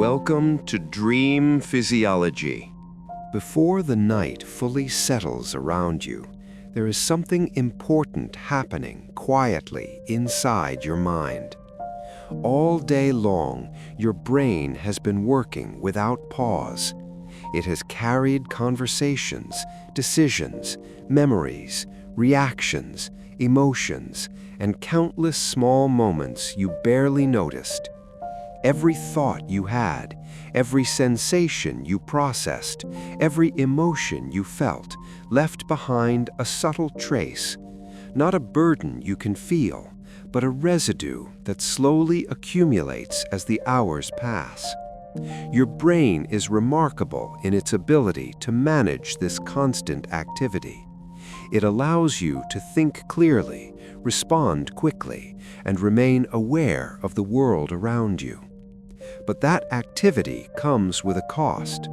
Welcome to Dream Physiology. Before the night fully settles around you, there is something important happening quietly inside your mind. All day long, your brain has been working without pause. It has carried conversations, decisions, memories, reactions, emotions, and countless small moments you barely noticed. Every thought you had, every sensation you processed, every emotion you felt left behind a subtle trace, not a burden you can feel, but a residue that slowly accumulates as the hours pass. Your brain is remarkable in its ability to manage this constant activity. It allows you to think clearly, respond quickly, and remain aware of the world around you. But that activity comes with a cost.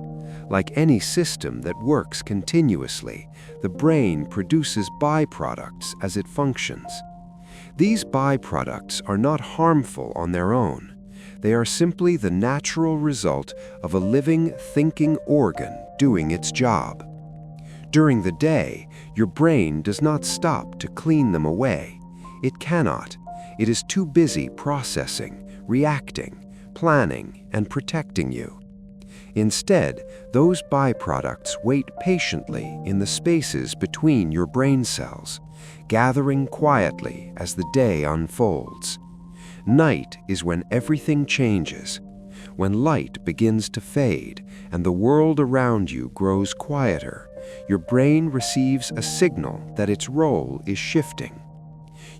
Like any system that works continuously, the brain produces byproducts as it functions. These byproducts are not harmful on their own. They are simply the natural result of a living, thinking organ doing its job. During the day, your brain does not stop to clean them away. It cannot. It is too busy processing, reacting, planning, and protecting you. Instead, those byproducts wait patiently in the spaces between your brain cells, gathering quietly as the day unfolds. Night is when everything changes, when light begins to fade and the world around you grows quieter. Your brain receives a signal that its role is shifting.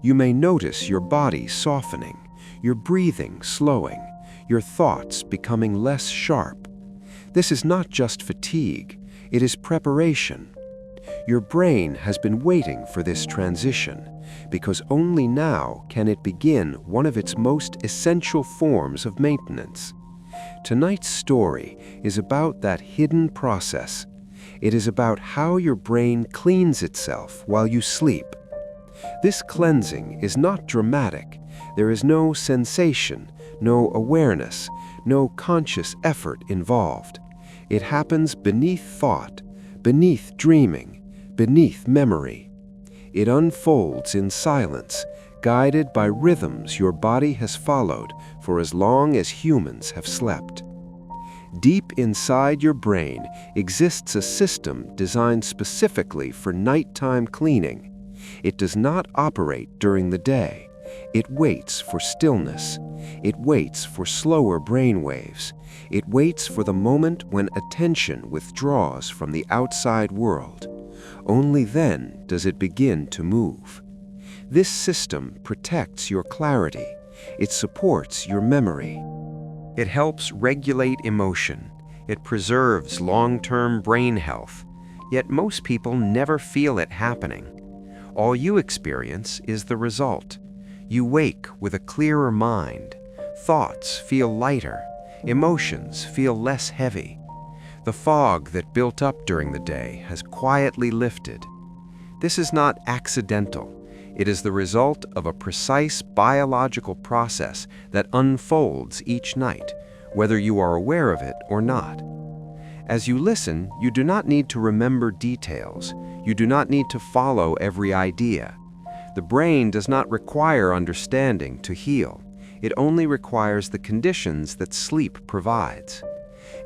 You may notice your body softening, your breathing slowing, your thoughts becoming less sharp. This is not just fatigue, it is preparation. Your brain has been waiting for this transition, because only now can it begin one of its most essential forms of maintenance. Tonight's story is about that hidden process. It is about how your brain cleans itself while you sleep. This cleansing is not dramatic. There is no sensation, no awareness, no conscious effort involved. It happens beneath thought, beneath dreaming, beneath memory. It unfolds in silence, guided by rhythms your body has followed for as long as humans have slept. Deep inside your brain exists a system designed specifically for nighttime cleaning. It does not operate during the day. It waits for stillness. It waits for slower brain waves. It waits for the moment when attention withdraws from the outside world. Only then does it begin to move. This system protects your clarity. It supports your memory. It helps regulate emotion. It preserves long-term brain health. Yet most people never feel it happening. All you experience is the result. You wake with a clearer mind. Thoughts feel lighter. Emotions feel less heavy. The fog that built up during the day has quietly lifted. This is not accidental. It is the result of a precise biological process that unfolds each night, whether you are aware of it or not. As you listen, you do not need to remember details. You do not need to follow every idea. The brain does not require understanding to heal. It only requires the conditions that sleep provides.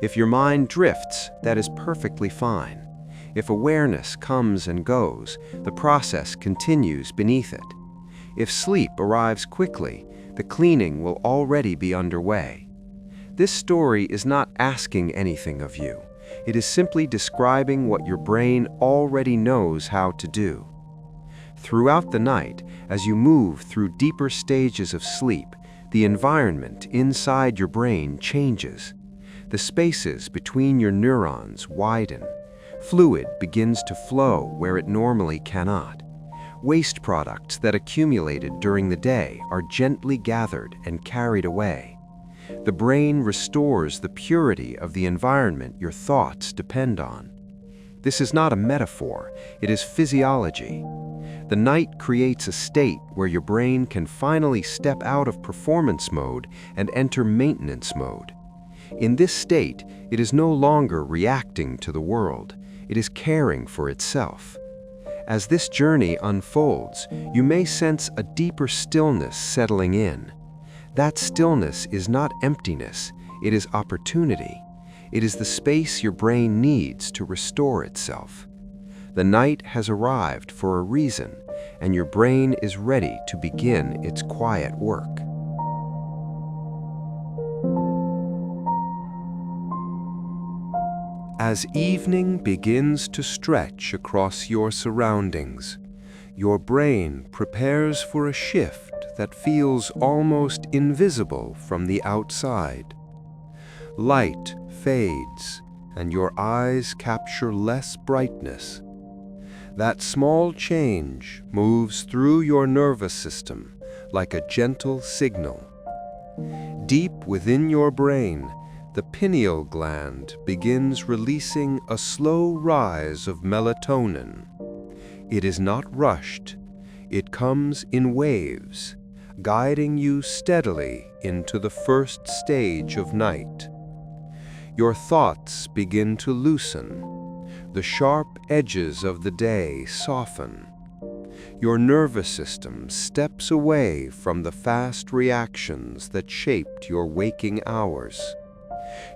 If your mind drifts, that is perfectly fine. If awareness comes and goes, the process continues beneath it. If sleep arrives quickly, the cleaning will already be underway. This story is not asking anything of you. It is simply describing what your brain already knows how to do. Throughout the night, as you move through deeper stages of sleep, the environment inside your brain changes. The spaces between your neurons widen. Fluid begins to flow where it normally cannot. Waste products that accumulated during the day are gently gathered and carried away. The brain restores the purity of the environment your thoughts depend on. This is not a metaphor, it is physiology. The night creates a state where your brain can finally step out of performance mode and enter maintenance mode. In this state, it is no longer reacting to the world, it is caring for itself. As this journey unfolds, you may sense a deeper stillness settling in. That stillness is not emptiness, it is opportunity. It is the space your brain needs to restore itself. The night has arrived for a reason, and your brain is ready to begin its quiet work. As evening begins to stretch across your surroundings, your brain prepares for a shift that feels almost invisible from the outside. Light fades, and your eyes capture less brightness. That small change moves through your nervous system like a gentle signal. Deep within your brain, the pineal gland begins releasing a slow rise of melatonin. It is not rushed. It comes in waves, guiding you steadily into the first stage of night. Your thoughts begin to loosen. The sharp edges of the day soften. Your nervous system steps away from the fast reactions that shaped your waking hours.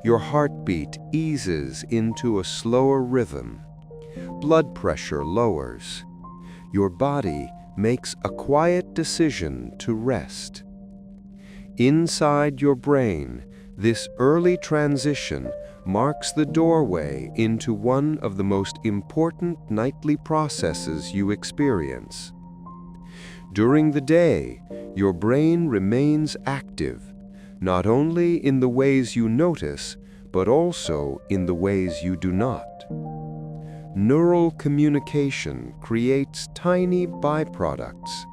Your heartbeat eases into a slower rhythm. Blood pressure lowers. Your body makes a quiet decision to rest. Inside your brain, this early transition marks the doorway into one of the most important nightly processes you experience. During the day, your brain remains active, not only in the ways you notice, but also in the ways you do not. Neural communication creates tiny byproducts.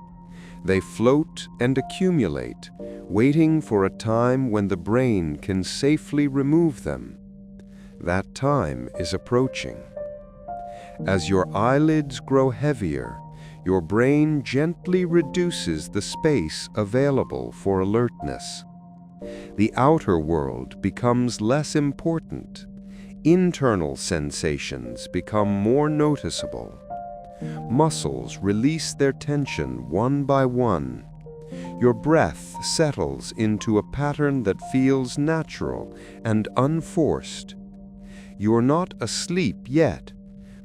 They float and accumulate, waiting for a time when the brain can safely remove them. That time is approaching. As your eyelids grow heavier, your brain gently reduces the space available for alertness. The outer world becomes less important. Internal sensations become more noticeable. Muscles release their tension one by one. Your breath settles into a pattern that feels natural and unforced. You are not asleep yet,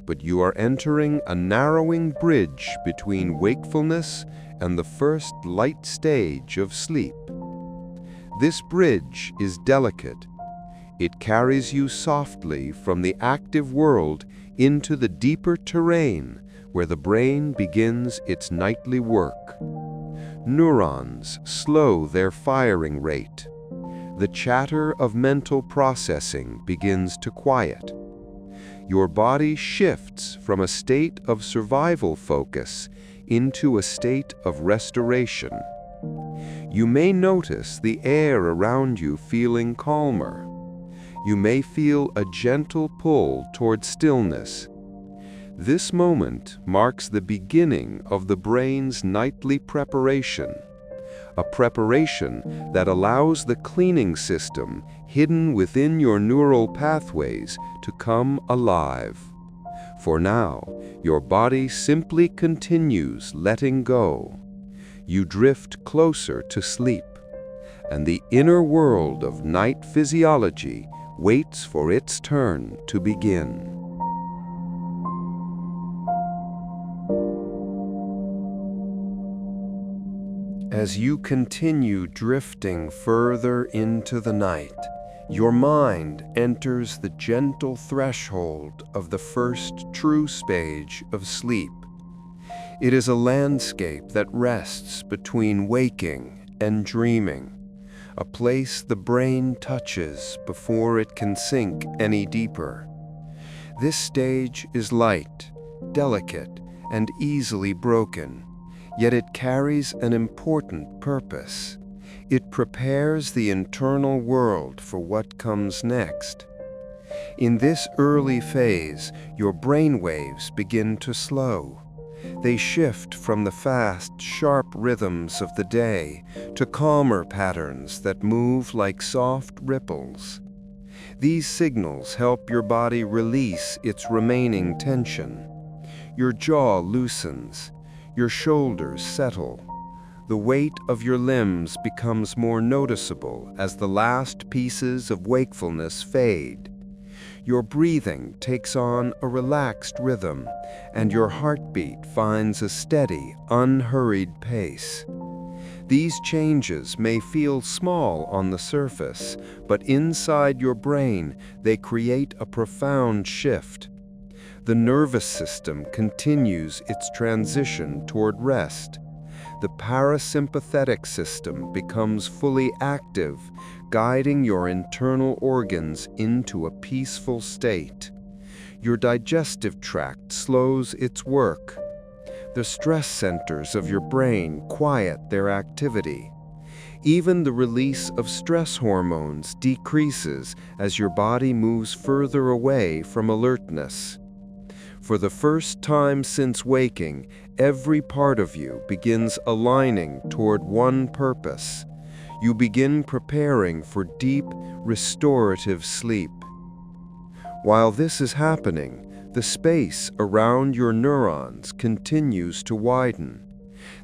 but you are entering a narrowing bridge between wakefulness and the first light stage of sleep. This bridge is delicate. It carries you softly from the active world into the deeper terrain where the brain begins its nightly work. Neurons slow their firing rate. The chatter of mental processing begins to quiet. Your body shifts from a state of survival focus into a state of restoration. You may notice the air around you feeling calmer. You may feel a gentle pull toward stillness. This moment marks the beginning of the brain's nightly preparation, a preparation that allows the cleaning system hidden within your neural pathways to come alive. For now, your body simply continues letting go. You drift closer to sleep, and the inner world of night physiology waits for its turn to begin. As you continue drifting further into the night, your mind enters the gentle threshold of the first true stage of sleep. It is a landscape that rests between waking and dreaming, a place the brain touches before it can sink any deeper. This stage is light, delicate, and easily broken, yet it carries an important purpose. It prepares the internal world for what comes next. In this early phase, your brainwaves begin to slow. They shift from the fast, sharp rhythms of the day to calmer patterns that move like soft ripples. These signals help your body release its remaining tension. Your jaw loosens, your shoulders settle. The weight of your limbs becomes more noticeable as the last pieces of wakefulness fade. Your breathing takes on a relaxed rhythm, and your heartbeat finds a steady, unhurried pace. These changes may feel small on the surface, but inside your brain, they create a profound shift. The nervous system continues its transition toward rest. The parasympathetic system becomes fully active, guiding your internal organs into a peaceful state. Your digestive tract slows its work. The stress centers of your brain quiet their activity. Even the release of stress hormones decreases as your body moves further away from alertness. For the first time since waking, every part of you begins aligning toward one purpose. You begin preparing for deep, restorative sleep. While this is happening, the space around your neurons continues to widen.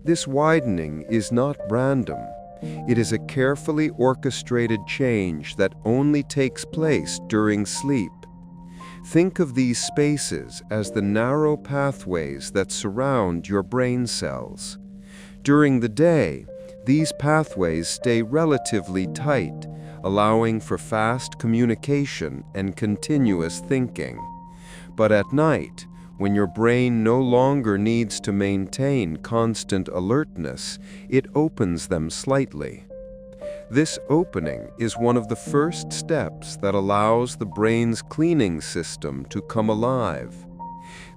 This widening is not random. It is a carefully orchestrated change that only takes place during sleep. Think of these spaces as the narrow pathways that surround your brain cells. During the day, these pathways stay relatively tight, allowing for fast communication and continuous thinking. But at night, when your brain no longer needs to maintain constant alertness, it opens them slightly. This opening is one of the first steps that allows the brain's cleaning system to come alive.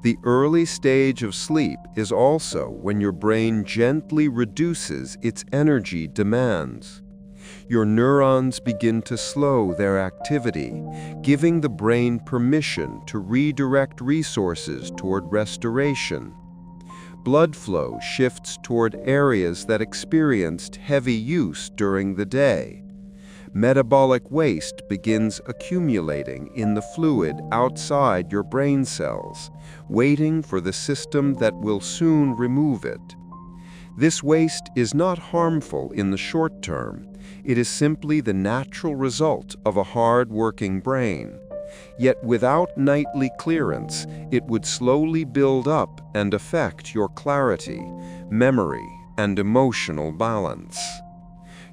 The early stage of sleep is also when your brain gently reduces its energy demands. Your neurons begin to slow their activity, giving the brain permission to redirect resources toward restoration. Blood flow shifts toward areas that experienced heavy use during the day. Metabolic waste begins accumulating in the fluid outside your brain cells, waiting for the system that will soon remove it. This waste is not harmful in the short term. It is simply the natural result of a hard-working brain. Yet without nightly clearance, it would slowly build up and affect your clarity, memory, and emotional balance.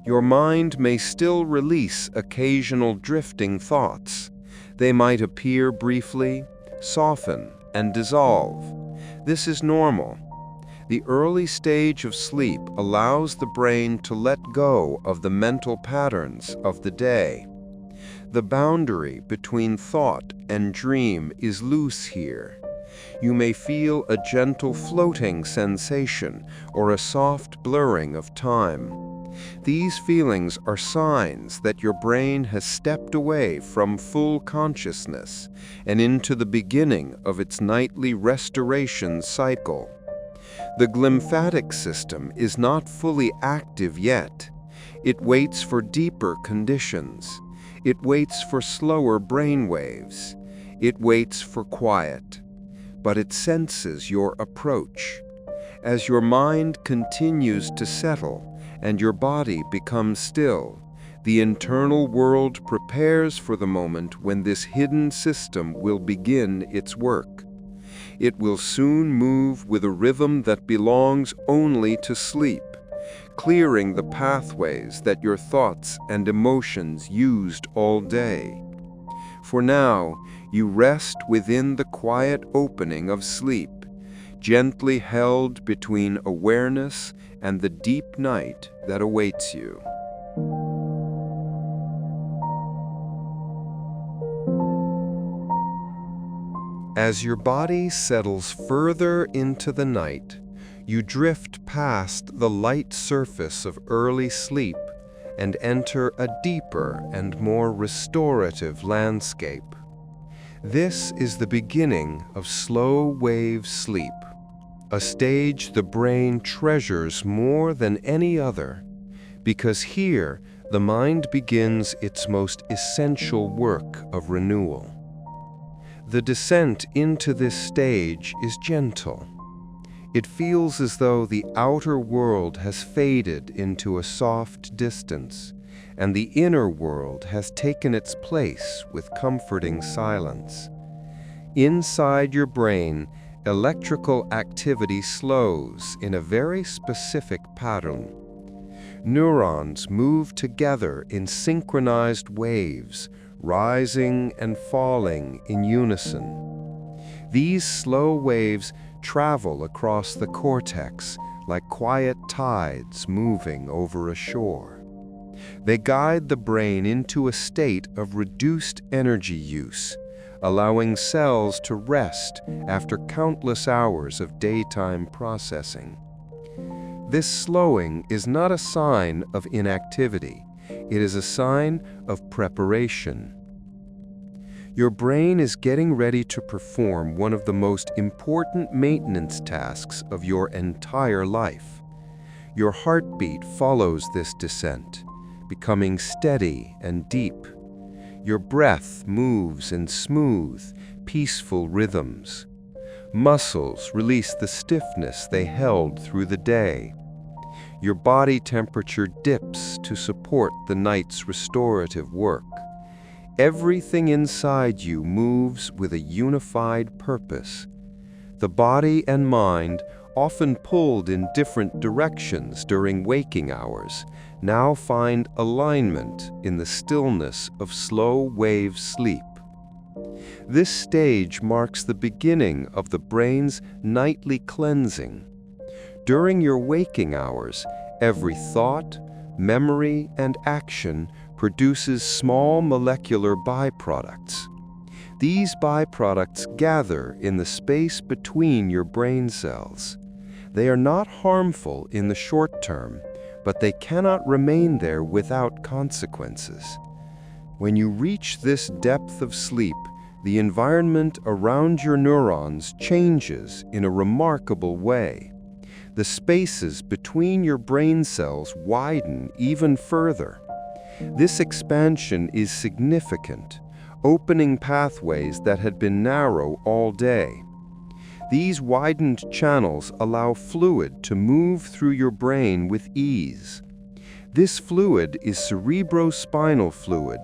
Your mind may still release occasional drifting thoughts. They might appear briefly, soften, and dissolve. This is normal. The early stage of sleep allows the brain to let go of the mental patterns of the day. The boundary between thought and dream is loose here. You may feel a gentle floating sensation or a soft blurring of time. These feelings are signs that your brain has stepped away from full consciousness and into the beginning of its nightly restoration cycle. The glymphatic system is not fully active yet. It waits for deeper conditions. It waits for slower brain waves. It waits for quiet. But it senses your approach. As your mind continues to settle and your body becomes still, the internal world prepares for the moment when this hidden system will begin its work. It will soon move with a rhythm that belongs only to sleep, clearing the pathways that your thoughts and emotions used all day. For now, you rest within the quiet opening of sleep, gently held between awareness and the deep night that awaits you. As your body settles further into the night, you drift past the light surface of early sleep and enter a deeper and more restorative landscape. This is the beginning of slow-wave sleep, a stage the brain treasures more than any other, because here the mind begins its most essential work of renewal. The descent into this stage is gentle. It feels as though the outer world has faded into a soft distance, and the inner world has taken its place with comforting silence. Inside your brain, electrical activity slows in a very specific pattern. Neurons move together in synchronized waves, rising and falling in unison. These slow waves travel across the cortex like quiet tides moving over a shore. They guide the brain into a state of reduced energy use, allowing cells to rest after countless hours of daytime processing. This slowing is not a sign of inactivity. It is a sign of preparation. Your brain is getting ready to perform one of the most important maintenance tasks of your entire life. Your heartbeat follows this descent, becoming steady and deep. Your breath moves in smooth, peaceful rhythms. Muscles release the stiffness they held through the day. Your body temperature dips to support the night's restorative work. Everything inside you moves with a unified purpose. The body and mind, often pulled in different directions during waking hours, now find alignment in the stillness of slow-wave sleep. This stage marks the beginning of the brain's nightly cleansing. During your waking hours, every thought, memory, and action produces small molecular byproducts. These byproducts gather in the space between your brain cells. They are not harmful in the short term, but they cannot remain there without consequences. When you reach this depth of sleep, the environment around your neurons changes in a remarkable way. The spaces between your brain cells widen even further. This expansion is significant, opening pathways that had been narrow all day. These widened channels allow fluid to move through your brain with ease. This fluid is cerebrospinal fluid,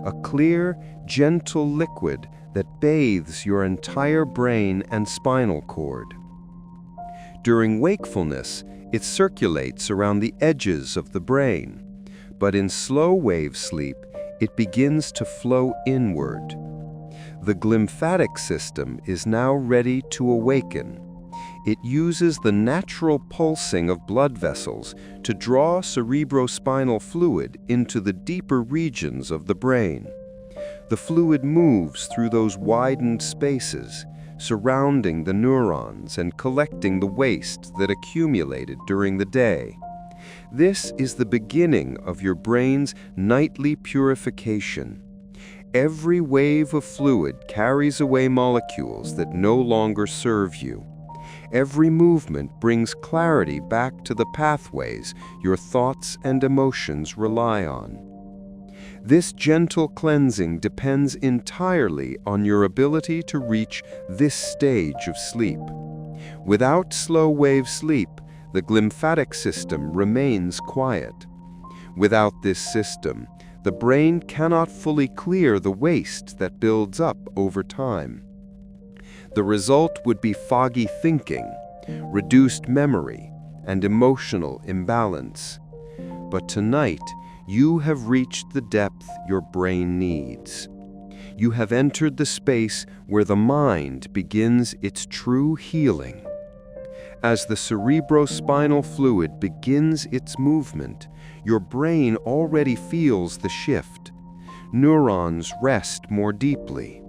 a clear, gentle liquid that bathes your entire brain and spinal cord. During wakefulness, it circulates around the edges of the brain, but in slow-wave sleep, it begins to flow inward. The glymphatic system is now ready to awaken. It uses the natural pulsing of blood vessels to draw cerebrospinal fluid into the deeper regions of the brain. The fluid moves through those widened spaces, surrounding the neurons and collecting the waste that accumulated during the day. This is the beginning of your brain's nightly purification. Every wave of fluid carries away molecules that no longer serve you. Every movement brings clarity back to the pathways your thoughts and emotions rely on. This gentle cleansing depends entirely on your ability to reach this stage of sleep. Without slow-wave sleep, the glymphatic system remains quiet. Without this system, the brain cannot fully clear the waste that builds up over time. The result would be foggy thinking, reduced memory, and emotional imbalance. But tonight, you have reached the depth your brain needs. You have entered the space where the mind begins its true healing. As the cerebrospinal fluid begins its movement, your brain already feels the shift. Neurons rest more deeply.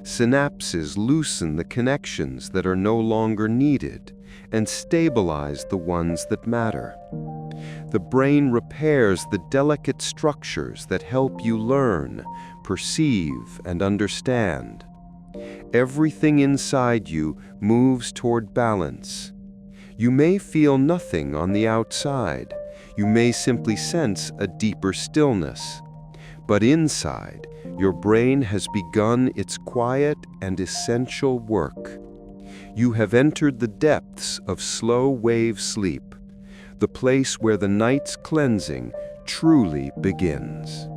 Synapses loosen the connections that are no longer needed and stabilize the ones that matter. The brain repairs the delicate structures that help you learn, perceive, and understand. Everything inside you moves toward balance. You may feel nothing on the outside, You may simply sense a deeper stillness. But inside, your brain has begun its quiet and essential work. You have entered the depths of slow-wave sleep, the place where the night's cleansing truly begins.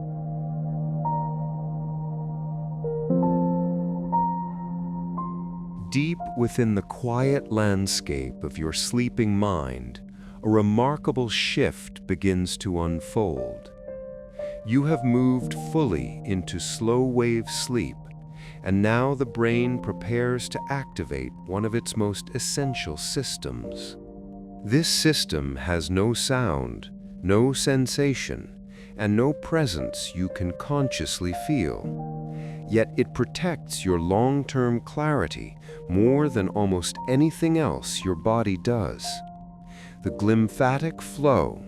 Deep within the quiet landscape of your sleeping mind, a remarkable shift begins to unfold. You have moved fully into slow-wave sleep, and now the brain prepares to activate one of its most essential systems. This system has no sound, no sensation, and no presence you can consciously feel. Yet it protects your long-term clarity more than almost anything else your body does. The glymphatic flow,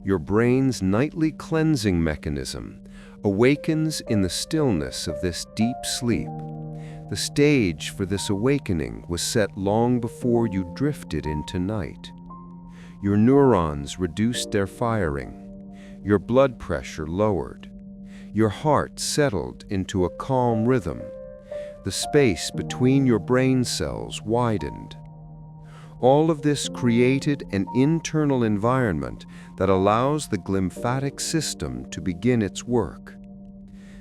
your brain's nightly cleansing mechanism, awakens in the stillness of this deep sleep. The stage for this awakening was set long before you drifted into night. Your neurons reduced their firing, your blood pressure lowered, your heart settled into a calm rhythm. The space between your brain cells widened. All of this created an internal environment that allows the glymphatic system to begin its work.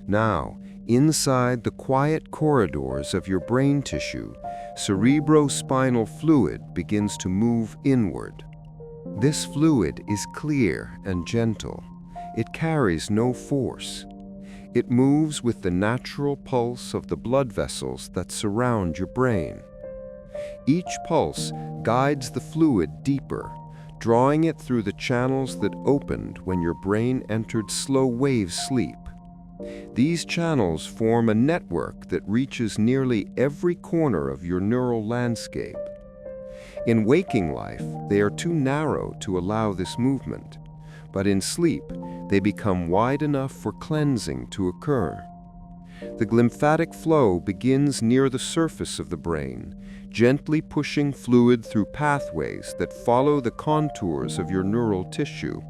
Now, inside the quiet corridors of your brain tissue, cerebrospinal fluid begins to move inward. This fluid is clear and gentle. It carries no force. It moves with the natural pulse of the blood vessels that surround your brain. Each pulse guides the fluid deeper, drawing it through the channels that opened when your brain entered slow-wave sleep. These channels form a network that reaches nearly every corner of your neural landscape. In waking life, they are too narrow to allow this movement, but in sleep, they become wide enough for cleansing to occur. The glymphatic flow begins near the surface of the brain, gently pushing fluid through pathways that follow the contours of your neural tissue.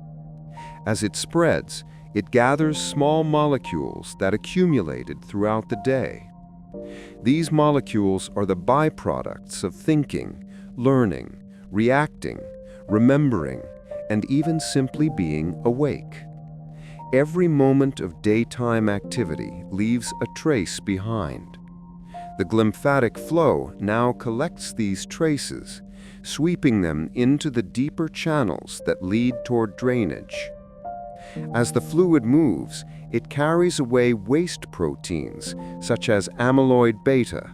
As it spreads, it gathers small molecules that accumulated throughout the day. These molecules are the byproducts of thinking, learning, reacting, remembering, and even simply being awake. Every moment of daytime activity leaves a trace behind. The glymphatic flow now collects these traces, sweeping them into the deeper channels that lead toward drainage. As the fluid moves, it carries away waste proteins, such as amyloid beta.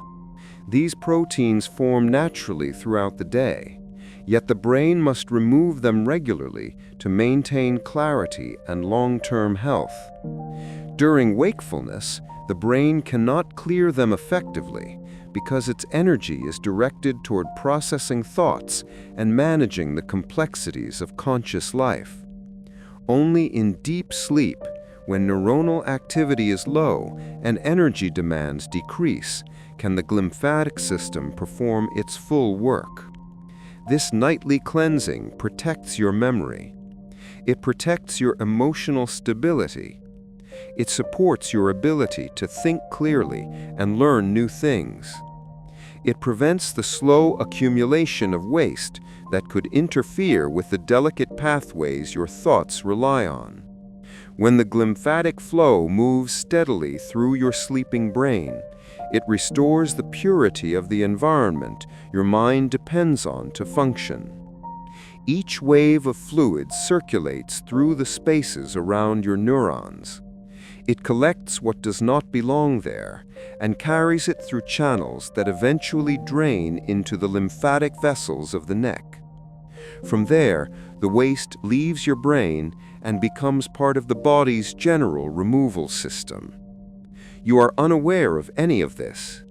These proteins form naturally throughout the day, yet the brain must remove them regularly to maintain clarity and long-term health. During wakefulness, the brain cannot clear them effectively because its energy is directed toward processing thoughts and managing the complexities of conscious life. Only in deep sleep, when neuronal activity is low and energy demands decrease, can the glymphatic system perform its full work. This nightly cleansing protects your memory. It protects your emotional stability. It supports your ability to think clearly and learn new things. It prevents the slow accumulation of waste that could interfere with the delicate pathways your thoughts rely on. When the glymphatic flow moves steadily through your sleeping brain, it restores the purity of the environment your mind depends on to function. Each wave of fluid circulates through the spaces around your neurons. It collects what does not belong there and carries it through channels that eventually drain into the lymphatic vessels of the neck. From there, the waste leaves your brain and becomes part of the body's general removal system. You are unaware of any of this.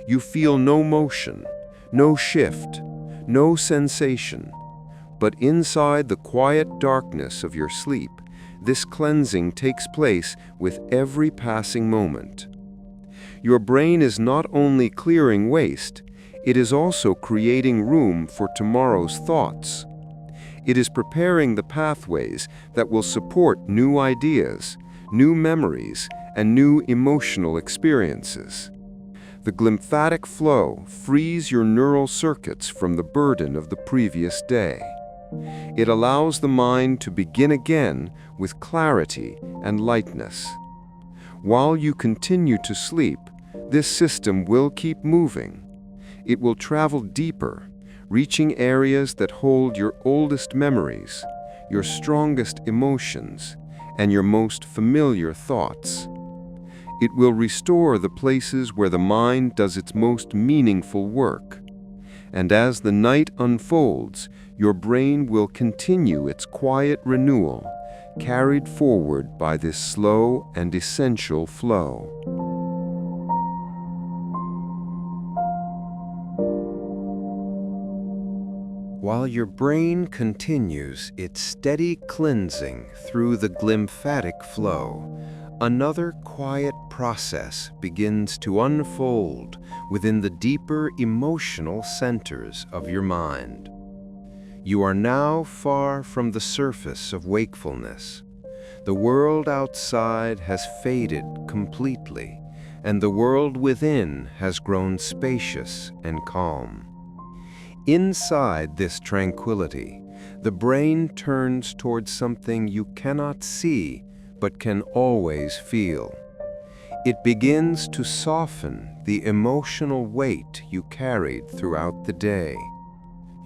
You feel no motion, no shift, no sensation. But inside the quiet darkness of your sleep, this cleansing takes place with every passing moment. Your brain is not only clearing waste, it is also creating room for tomorrow's thoughts. It is preparing the pathways that will support new ideas, new memories, and new emotional experiences. The glymphatic flow frees your neural circuits from the burden of the previous day. It allows the mind to begin again with clarity and lightness. While you continue to sleep, this system will keep moving. It will travel deeper, reaching areas that hold your oldest memories, your strongest emotions, and your most familiar thoughts. It will restore the places where the mind does its most meaningful work. And as the night unfolds, your brain will continue its quiet renewal, carried forward by this slow and essential flow. While your brain continues its steady cleansing through the glymphatic flow, another quiet process begins to unfold within the deeper emotional centers of your mind. You are now far from the surface of wakefulness. The world outside has faded completely, and the world within has grown spacious and calm. Inside this tranquility, the brain turns towards something you cannot see but can always feel. It begins to soften the emotional weight you carried throughout the day.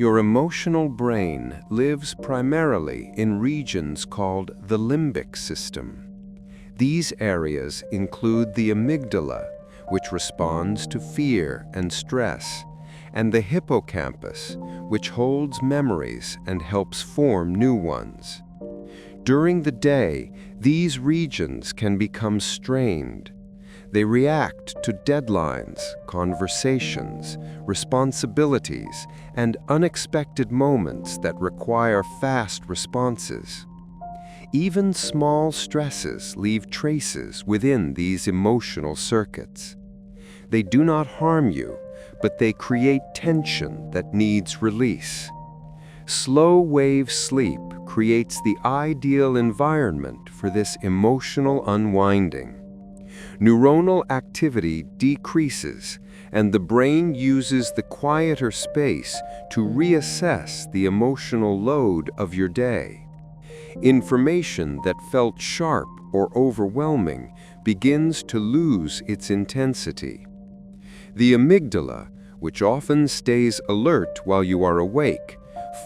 Your emotional brain lives primarily in regions called the limbic system. These areas include the amygdala, which responds to fear and stress, and the hippocampus, which holds memories and helps form new ones. During the day, these regions can become strained. They react to deadlines, conversations, responsibilities, and unexpected moments that require fast responses. Even small stresses leave traces within these emotional circuits. They do not harm you, but they create tension that needs release. Slow-wave sleep creates the ideal environment for this emotional unwinding. Neuronal activity decreases, and the brain uses the quieter space to reassess the emotional load of your day. Information that felt sharp or overwhelming begins to lose its intensity. The amygdala, which often stays alert while you are awake,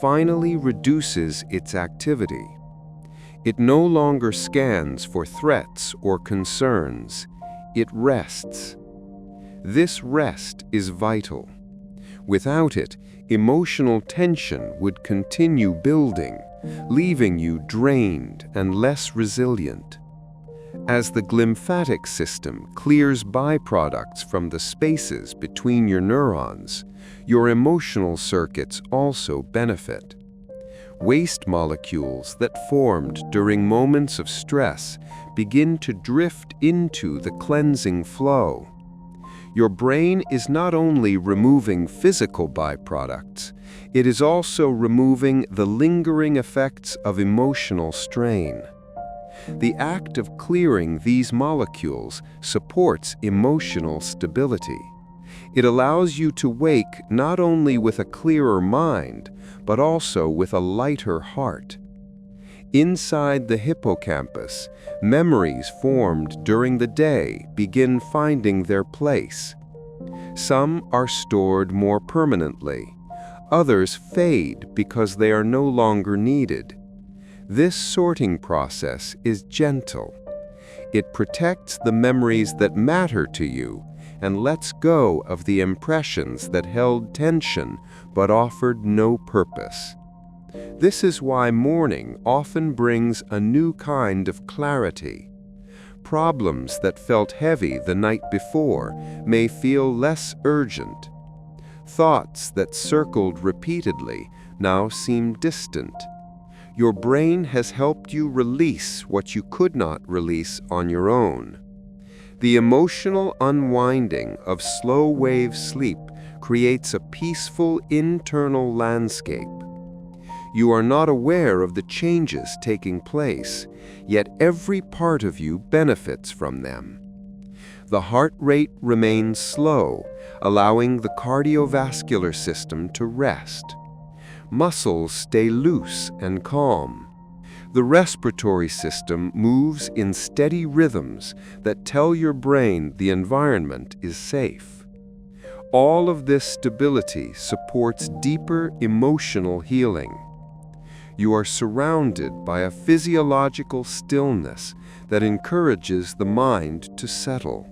finally reduces its activity. It no longer scans for threats or concerns. It rests. This rest is vital. Without it, emotional tension would continue building, leaving you drained and less resilient. As the glymphatic system clears byproducts from the spaces between your neurons, your emotional circuits also benefit. Waste molecules that formed during moments of stress begin to drift into the cleansing flow. Your brain is not only removing physical byproducts, it is also removing the lingering effects of emotional strain. The act of clearing these molecules supports emotional stability. It allows you to wake not only with a clearer mind, but also with a lighter heart. Inside the hippocampus, memories formed during the day begin finding their place. Some are stored more permanently. Others fade because they are no longer needed. This sorting process is gentle. It protects the memories that matter to you and lets go of the impressions that held tension but offered no purpose. This is why morning often brings a new kind of clarity. Problems that felt heavy the night before may feel less urgent. Thoughts that circled repeatedly now seem distant. Your brain has helped you release what you could not release on your own. The emotional unwinding of slow-wave sleep creates a peaceful internal landscape. You are not aware of the changes taking place, yet every part of you benefits from them. The heart rate remains slow, allowing the cardiovascular system to rest. Muscles stay loose and calm. The respiratory system moves in steady rhythms that tell your brain the environment is safe. All of this stability supports deeper emotional healing. You are surrounded by a physiological stillness that encourages the mind to settle.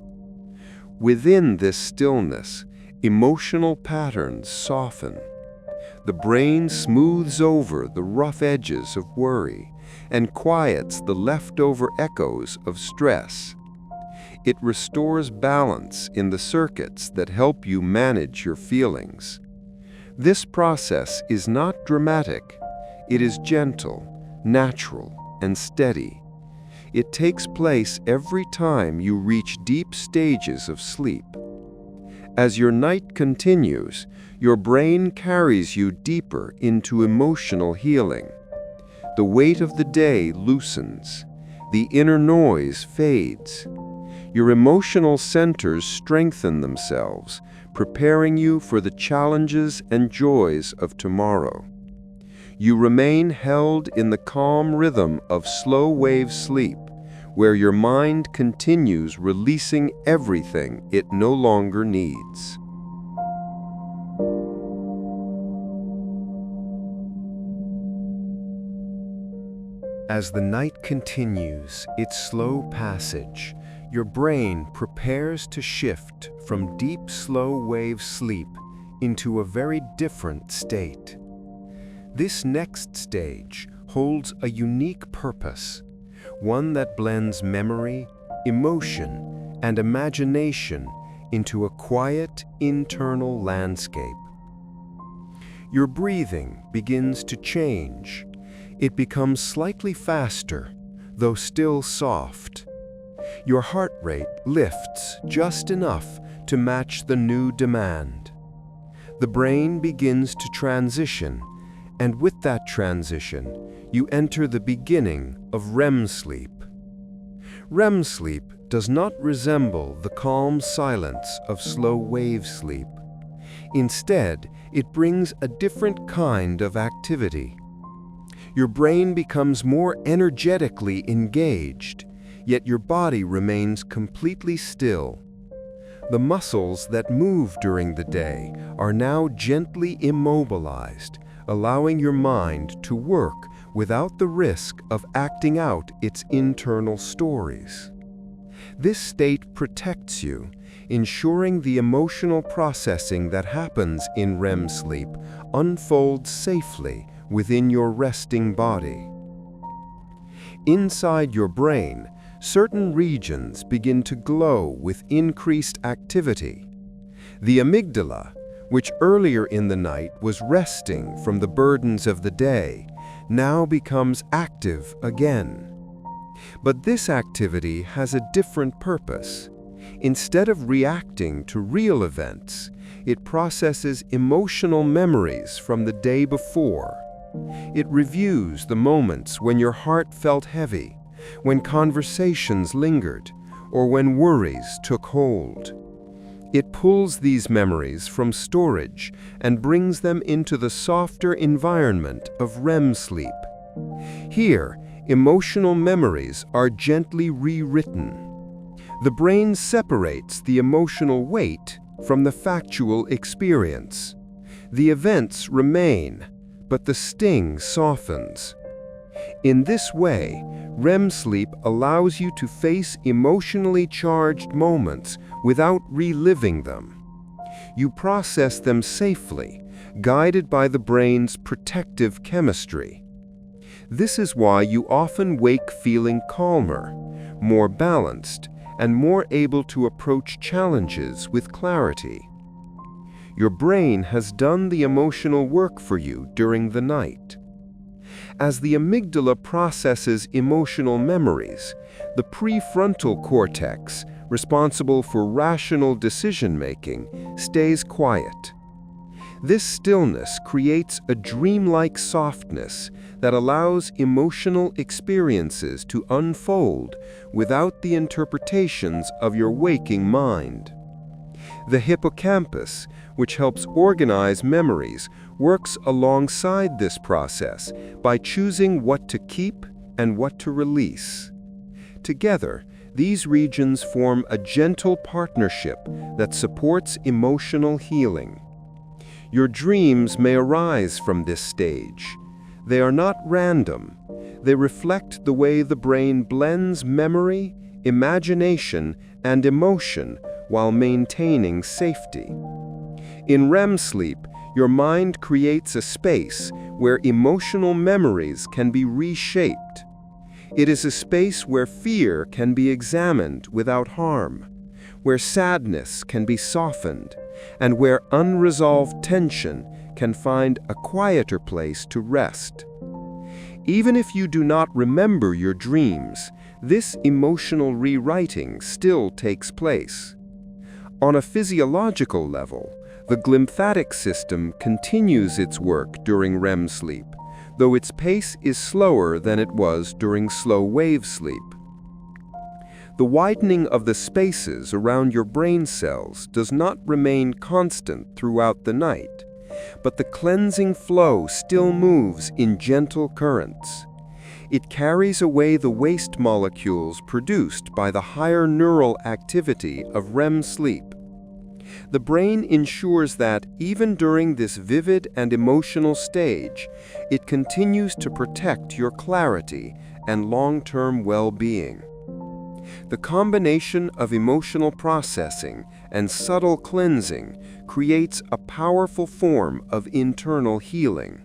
Within this stillness, emotional patterns soften. The brain smooths over the rough edges of worry and quiets the leftover echoes of stress. It restores balance in the circuits that help you manage your feelings. This process is not dramatic. It is gentle, natural, and steady. It takes place every time you reach deep stages of sleep. As your night continues, your brain carries you deeper into emotional healing. The weight of the day loosens. The inner noise fades. Your emotional centers strengthen themselves, preparing you for the challenges and joys of tomorrow. You remain held in the calm rhythm of slow-wave sleep, where your mind continues releasing everything it no longer needs. As the night continues its slow passage, your brain prepares to shift from deep, slow-wave sleep into a very different state. This next stage holds a unique purpose, one that blends memory, emotion, and imagination into a quiet, internal landscape. Your breathing begins to change. It becomes slightly faster, though still soft. Your heart rate lifts just enough to match the new demand. The brain begins to transition, and with that transition, you enter the beginning of REM sleep. REM sleep does not resemble the calm silence of slow-wave sleep. Instead, it brings a different kind of activity. Your brain becomes more energetically engaged, yet your body remains completely still. The muscles that move during the day are now gently immobilized, allowing your mind to work without the risk of acting out its internal stories. This state protects you, ensuring the emotional processing that happens in REM sleep unfolds safely within your resting body. Inside your brain, certain regions begin to glow with increased activity. The amygdala, which earlier in the night was resting from the burdens of the day, now becomes active again. But this activity has a different purpose. Instead of reacting to real events, it processes emotional memories from the day before. It reviews the moments when your heart felt heavy, when conversations lingered, or when worries took hold. It pulls these memories from storage and brings them into the softer environment of REM sleep. Here, emotional memories are gently rewritten. The brain separates the emotional weight from the factual experience. The events remain, but the sting softens. In this way, REM sleep allows you to face emotionally charged moments without reliving them. You process them safely, guided by the brain's protective chemistry. This is why you often wake feeling calmer, more balanced, and more able to approach challenges with clarity. Your brain has done the emotional work for you during the night. As the amygdala processes emotional memories, the prefrontal cortex, responsible for rational decision-making, stays quiet. This stillness creates a dreamlike softness that allows emotional experiences to unfold without the interpretations of your waking mind. The hippocampus, which helps organize memories, works alongside this process by choosing what to keep and what to release. Together, these regions form a gentle partnership that supports emotional healing. Your dreams may arise from this stage. They are not random. They reflect the way the brain blends memory, imagination, and emotion while maintaining safety. In REM sleep, your mind creates a space where emotional memories can be reshaped. It is a space where fear can be examined without harm, where sadness can be softened, and where unresolved tension can find a quieter place to rest. Even if you do not remember your dreams, this emotional rewriting still takes place. On a physiological level, the glymphatic system continues its work during REM sleep, though its pace is slower than it was during slow-wave sleep. The widening of the spaces around your brain cells does not remain constant throughout the night, but the cleansing flow still moves in gentle currents. It carries away the waste molecules produced by the higher neural activity of REM sleep. The brain ensures that, even during this vivid and emotional stage, it continues to protect your clarity and long-term well-being. The combination of emotional processing and subtle cleansing creates a powerful form of internal healing.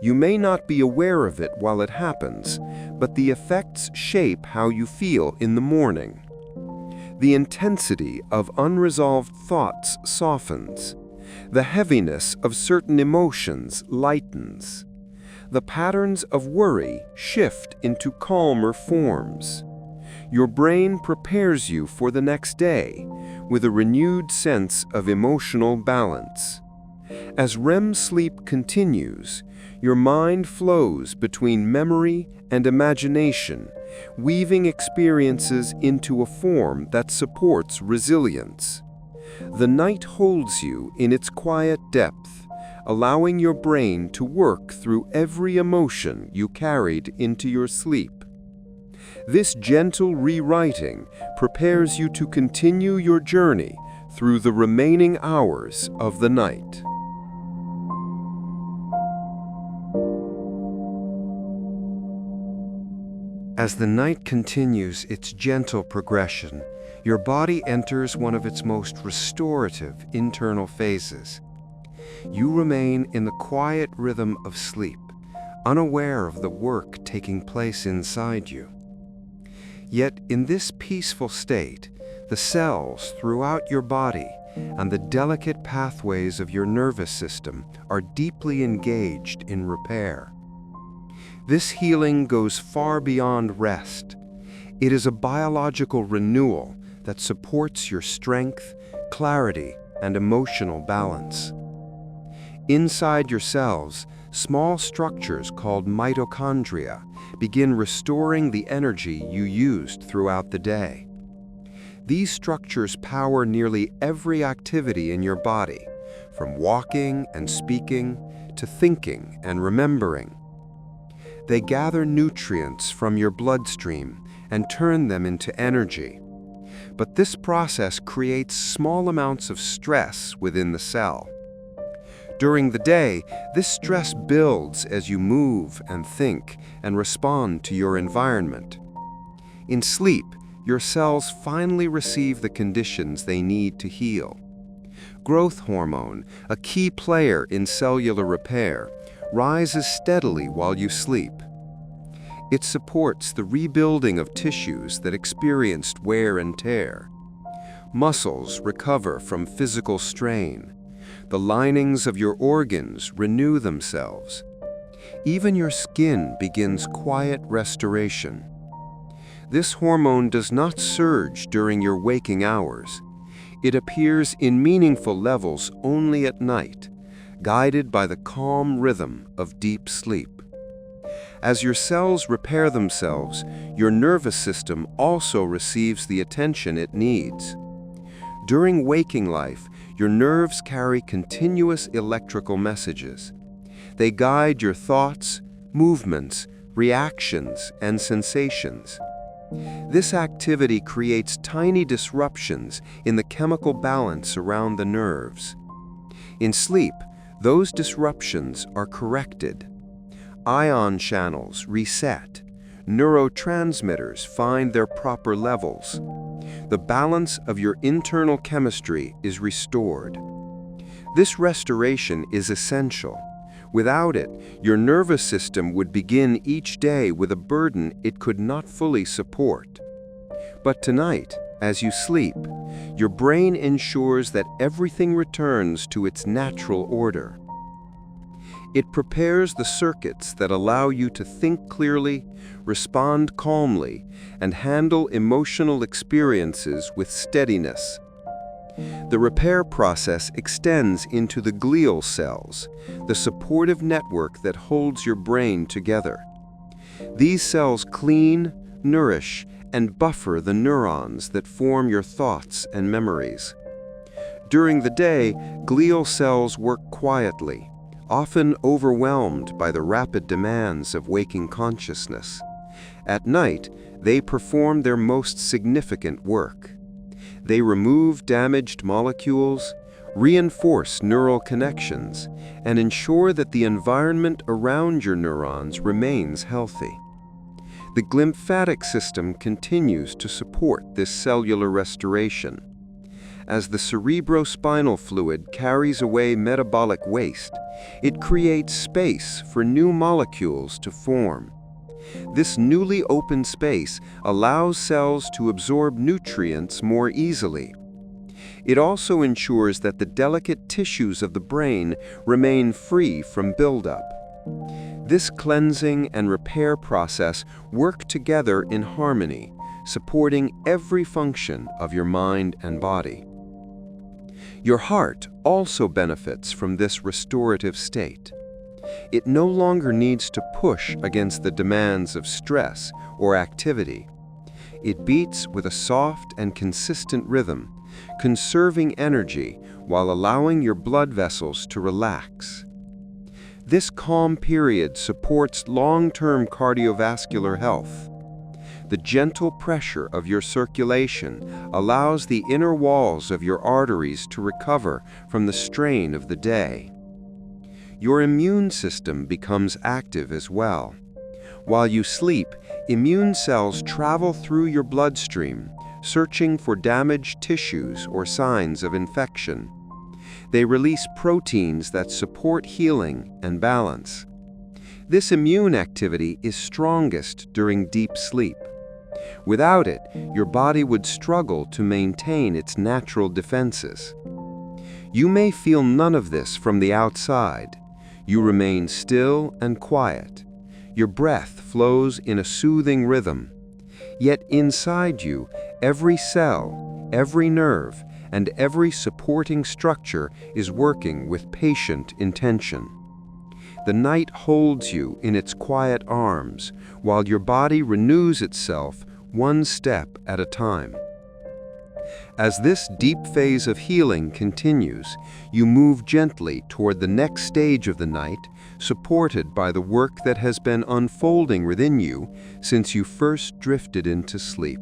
You may not be aware of it while it happens, but the effects shape how you feel in the morning. The intensity of unresolved thoughts softens. The heaviness of certain emotions lightens. The patterns of worry shift into calmer forms. Your brain prepares you for the next day with a renewed sense of emotional balance. As REM sleep continues, your mind flows between memory and imagination, weaving experiences into a form that supports resilience. The night holds you in its quiet depth, allowing your brain to work through every emotion you carried into your sleep. This gentle rewriting prepares you to continue your journey through the remaining hours of the night. As the night continues its gentle progression, your body enters one of its most restorative internal phases. You remain in the quiet rhythm of sleep, unaware of the work taking place inside you. Yet in this peaceful state, the cells throughout your body and the delicate pathways of your nervous system are deeply engaged in repair. This healing goes far beyond rest. It is a biological renewal that supports your strength, clarity, and emotional balance. Inside your cells, small structures called mitochondria begin restoring the energy you used throughout the day. These structures power nearly every activity in your body, from walking and speaking to thinking and remembering. They gather nutrients from your bloodstream and turn them into energy. But this process creates small amounts of stress within the cell. During the day, this stress builds as you move and think and respond to your environment. In sleep, your cells finally receive the conditions they need to heal. Growth hormone, a key player in cellular repair, rises steadily while you sleep. It supports the rebuilding of tissues that experienced wear and tear. Muscles recover from physical strain. The linings of your organs renew themselves. Even your skin begins quiet restoration. This hormone does not surge during your waking hours. It appears in meaningful levels only at night, guided by the calm rhythm of deep sleep. As your cells repair themselves, your nervous system also receives the attention it needs. During waking life, your nerves carry continuous electrical messages. They guide your thoughts, movements, reactions, and sensations. This activity creates tiny disruptions in the chemical balance around the nerves. In sleep, those disruptions are corrected. Ion channels reset. Neurotransmitters find their proper levels. The balance of your internal chemistry is restored. This restoration is essential. Without it, your nervous system would begin each day with a burden it could not fully support. But tonight, as you sleep, your brain ensures that everything returns to its natural order. It prepares the circuits that allow you to think clearly, respond calmly, and handle emotional experiences with steadiness. The repair process extends into the glial cells, the supportive network that holds your brain together. These cells clean, nourish, and buffer the neurons that form your thoughts and memories. During the day, glial cells work quietly, often overwhelmed by the rapid demands of waking consciousness. At night, they perform their most significant work. They remove damaged molecules, reinforce neural connections, and ensure that the environment around your neurons remains healthy. The glymphatic system continues to support this cellular restoration. As the cerebrospinal fluid carries away metabolic waste, it creates space for new molecules to form. This newly opened space allows cells to absorb nutrients more easily. It also ensures that the delicate tissues of the brain remain free from buildup. This cleansing and repair process work together in harmony, supporting every function of your mind and body. Your heart also benefits from this restorative state. It no longer needs to push against the demands of stress or activity. It beats with a soft and consistent rhythm, conserving energy while allowing your blood vessels to relax. This calm period supports long-term cardiovascular health. The gentle pressure of your circulation allows the inner walls of your arteries to recover from the strain of the day. Your immune system becomes active as well. While you sleep, immune cells travel through your bloodstream, searching for damaged tissues or signs of infection. They release proteins that support healing and balance. This immune activity is strongest during deep sleep. Without it, your body would struggle to maintain its natural defenses. You may feel none of this from the outside. You remain still and quiet. Your breath flows in a soothing rhythm. Yet inside you, every cell, every nerve, and every supporting structure is working with patient intention. The night holds you in its quiet arms, while your body renews itself one step at a time. As this deep phase of healing continues, you move gently toward the next stage of the night, supported by the work that has been unfolding within you since you first drifted into sleep.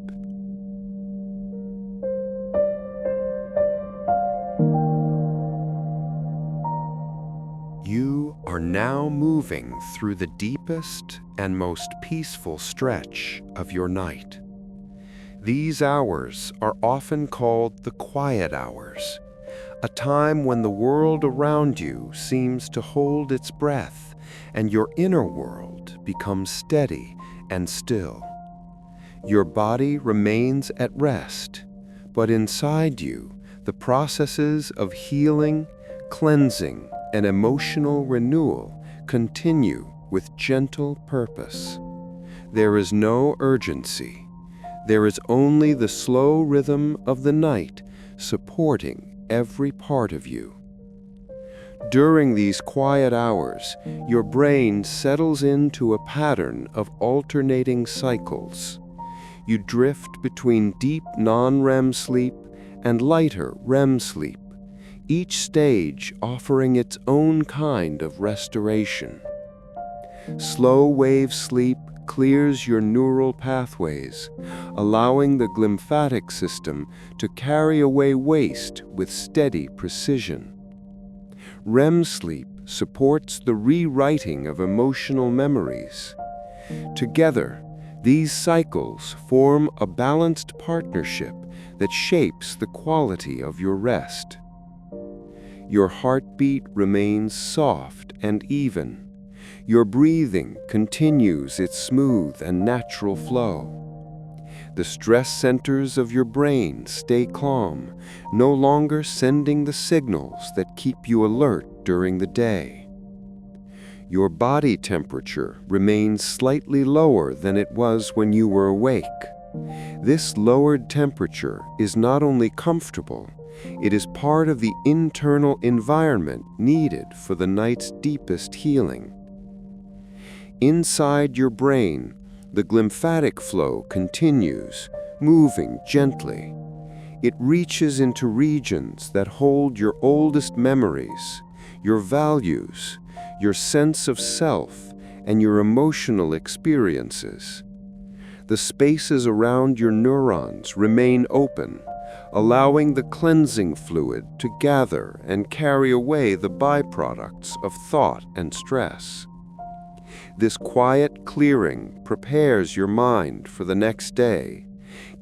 You are now moving through the deepest and most peaceful stretch of your night. These hours are often called the quiet hours, a time when the world around you seems to hold its breath and your inner world becomes steady and still. Your body remains at rest, but inside you, the processes of healing, cleansing, and emotional renewal continue with gentle purpose. There is no urgency. There is only the slow rhythm of the night supporting every part of you. During these quiet hours, your brain settles into a pattern of alternating cycles. You drift between deep non-REM sleep and lighter REM sleep, each stage offering its own kind of restoration. Slow wave sleep clears your neural pathways, allowing the glymphatic system to carry away waste with steady precision. REM sleep supports the rewriting of emotional memories. Together, these cycles form a balanced partnership that shapes the quality of your rest. Your heartbeat remains soft and even. Your breathing continues its smooth and natural flow. The stress centers of your brain stay calm, no longer sending the signals that keep you alert during the day. Your body temperature remains slightly lower than it was when you were awake. This lowered temperature is not only comfortable, it is part of the internal environment needed for the night's deepest healing. Inside your brain, the glymphatic flow continues, moving gently. It reaches into regions that hold your oldest memories, your values, your sense of self, and your emotional experiences. The spaces around your neurons remain open, allowing the cleansing fluid to gather and carry away the byproducts of thought and stress. This quiet clearing prepares your mind for the next day,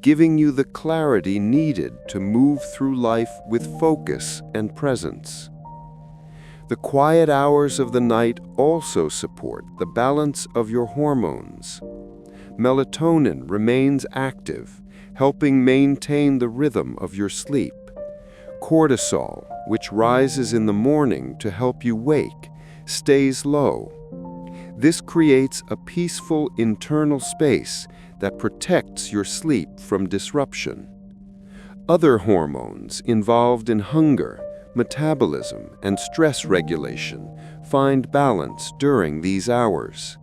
giving you the clarity needed to move through life with focus and presence. The quiet hours of the night also support the balance of your hormones. Melatonin remains active, helping maintain the rhythm of your sleep. Cortisol, which rises in the morning to help you wake, stays low. This creates a peaceful internal space that protects your sleep from disruption. Other hormones involved in hunger, metabolism, and stress regulation find balance during these hours.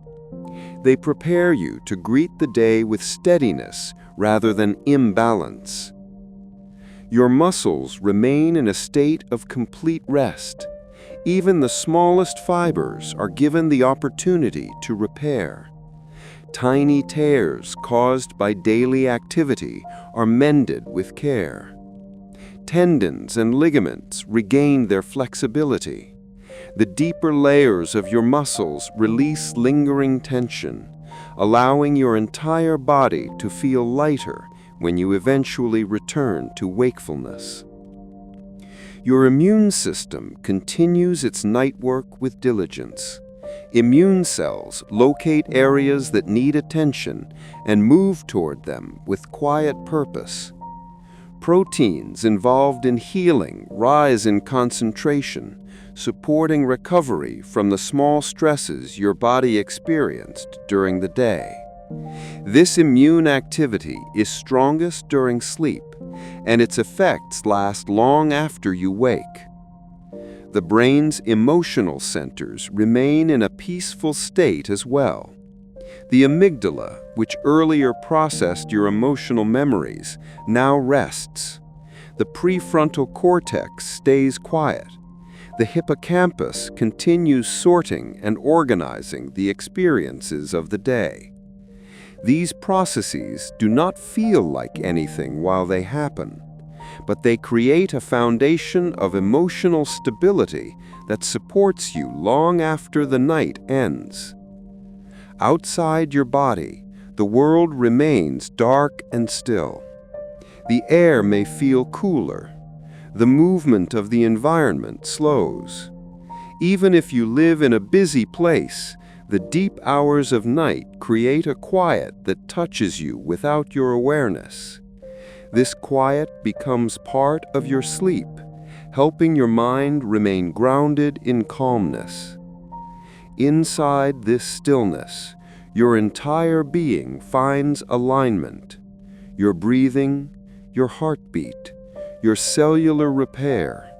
They prepare you to greet the day with steadiness rather than imbalance. Your muscles remain in a state of complete rest. Even the smallest fibers are given the opportunity to repair. Tiny tears caused by daily activity are mended with care. Tendons and ligaments regain their flexibility. The deeper layers of your muscles release lingering tension, allowing your entire body to feel lighter when you eventually return to wakefulness. Your immune system continues its night work with diligence. Immune cells locate areas that need attention and move toward them with quiet purpose. Proteins involved in healing rise in concentration, supporting recovery from the small stresses your body experienced during the day. This immune activity is strongest during sleep, and its effects last long after you wake. The brain's emotional centers remain in a peaceful state as well. The amygdala, which earlier processed your emotional memories, now rests. The prefrontal cortex stays quiet. The hippocampus continues sorting and organizing the experiences of the day. These processes do not feel like anything while they happen, but they create a foundation of emotional stability that supports you long after the night ends. Outside your body, the world remains dark and still. The air may feel cooler. The movement of the environment slows. Even if you live in a busy place, the deep hours of night create a quiet that touches you without your awareness. This quiet becomes part of your sleep, helping your mind remain grounded in calmness. Inside this stillness, your entire being finds alignment. Your breathing, your heartbeat, your cellular repair,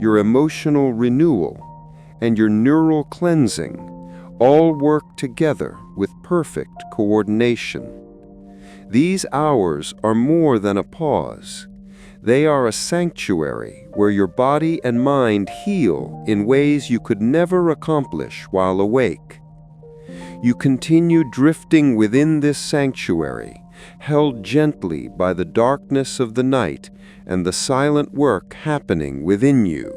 your emotional renewal, and your neural cleansing all work together with perfect coordination. These hours are more than a pause. They are a sanctuary where your body and mind heal in ways you could never accomplish while awake. You continue drifting within this sanctuary, held gently by the darkness of the night and the silent work happening within you.